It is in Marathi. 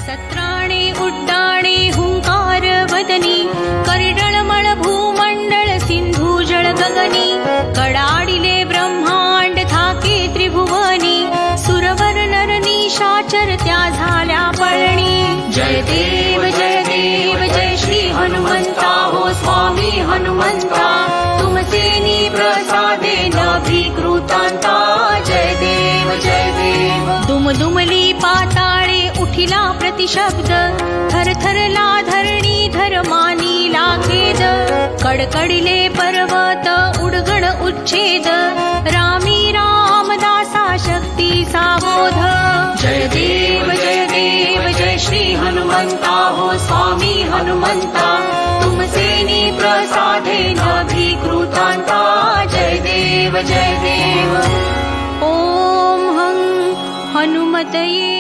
सत्राणे उड्डाणे हुंकार वदनी करडळमळ भूमंडळ सिंधू जळ गगनी कडाडिले ब्रह्मांड थाके त्रिभुवनी सुरवर नर निशाचर त्या झाल्या पळणी जय देव जय श्री हनुमंता हो स्वामी हनुमंता तुमसेनी प्रसादे नभीकृतांता जय देव दुमदुमली पाताळे उठिला प्रतिशब्द थरथरला धरणी धर्मानी लाखेद कडकडले पर्वत उडगड उच्छेद रामी रामदासा शक्ती साबोध जय देव जय श्री हनुमंता हो स्वामी हनुमंता तुमसेनी प्रसादे नभीकृतांता जय देव ओम हं हनुमतये